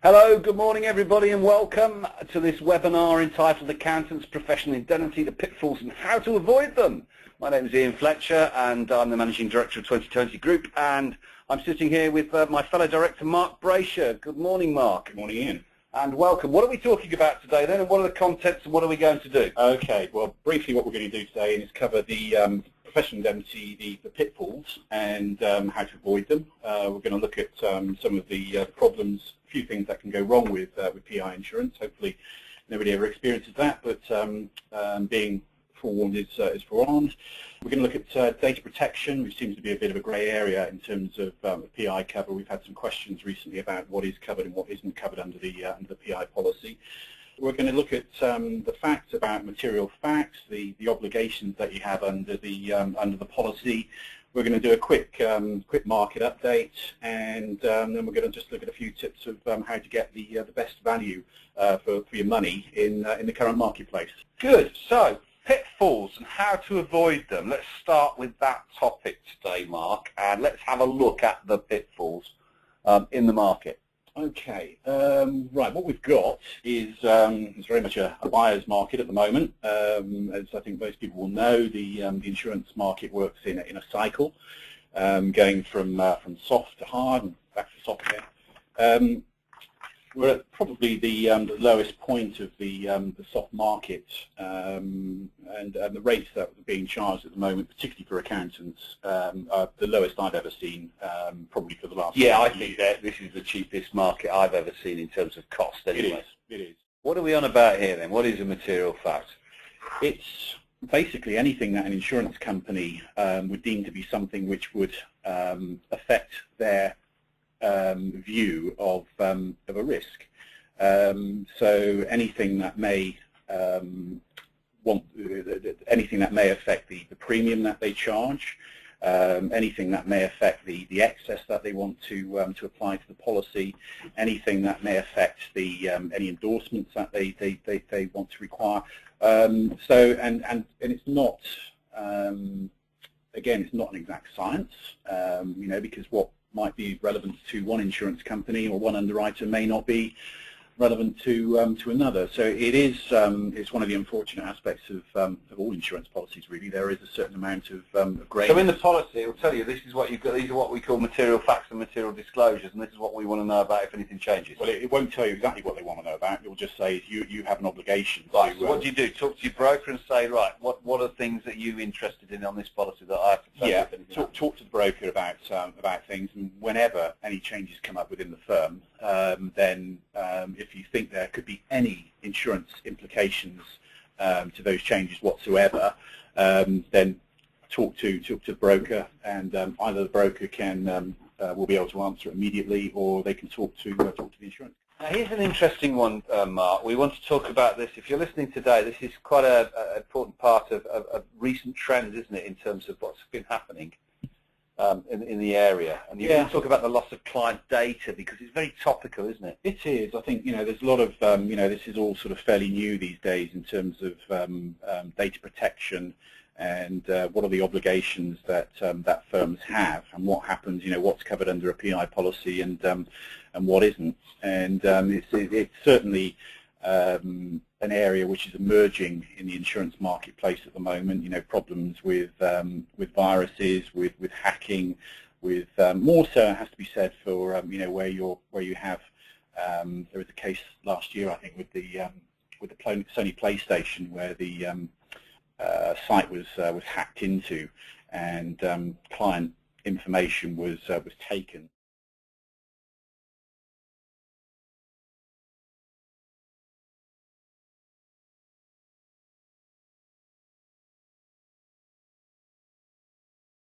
Hello, good morning everybody and welcome to this webinar entitled Accountants, Professional Indemnity, the Pitfalls and How to Avoid Them. My name is Ian Fletcher and I'm the Managing Director of 2020 Group, and I'm sitting here with my fellow director Mark Brasher. Good morning, Mark. Good morning, Ian. And welcome. What are we talking about today then, and what are the contents and what are we going to do? Okay, well briefly what we're going to do today is cover the professional indemnity, the pitfalls, and how to avoid them. We're going to look at some of the problems, a few things that can go wrong with PI insurance. Hopefully nobody ever experiences that, but being forewarned is forearmed. We're going to look at data protection, which seems to be a bit of a grey area in terms of PI cover. We've had some questions recently about what is covered and what isn't covered under the PI policy. We're going to look at the facts about material facts, the obligations that you have under the policy. We're going to do a quick market update, and then we're going to just look at a few tips of how to get the best value for your money in the current marketplace. Good. So, pitfalls and how to avoid them. Let's start with that topic today, Mark, and let's have a look at the pitfalls in the market. Okay, right, what we've got is very much a buyer's market at the moment. As I think most people will know, the insurance market works in a cycle, going from soft to hard and back to soft again. We're at probably the lowest point of the soft market, and the rates that are being charged at the moment, particularly for accountants, are the lowest I've ever seen, probably for the last. Yeah, I think that this is the cheapest market I've ever seen in terms of cost. Anyway. It is. What are we on about here then? What is a material fact? It's basically anything that an insurance company would deem to be something which would affect their view of a risk. So anything that may affect the premium that they charge, anything that may affect the excess that they want to apply to the policy, anything that may affect the any endorsements that they want to require. And it's not again, it's not an exact science, because what might be relevant to one insurance company or one underwriter may not be relevant to another. So it is it's one of the unfortunate aspects of all insurance policies. Really, there is a certain amount of grey. So in the policy, it will tell you this is what you've got. These are what we call material facts and material disclosures, and this is what we want to know about if anything changes. Well, it won't tell you exactly what they want to know about. It will just say you have an obligation. Right. To, so what do you do? Talk to your broker and say, right, what are things that you're interested in on this policy that I have to tell you? Yeah. Talk to the broker about things, and whenever any changes come up within the firm, then if you think there could be any insurance implications to those changes whatsoever, then talk to the broker, and either the broker will be able to answer immediately, or they can talk to the insurance. Now here's an interesting one, Mark. We want to talk about this. If you're listening today, this is quite an important part of recent trends, isn't it, in terms of what's been happening in the area. And you want to talk about the loss of client data, because it's very topical, isn't it? It is. I think there's a lot of this is all sort of fairly new these days in terms of data protection and what are the obligations that firms have, and what happens, what's covered under a PI policy and what isn't. And it's certainly an area which is emerging in the insurance marketplace at the moment. Problems with viruses, with hacking, with more so it has to be said for where you have there was a case last year, I think, with the Sony PlayStation, where the site was hacked into, and client information was taken.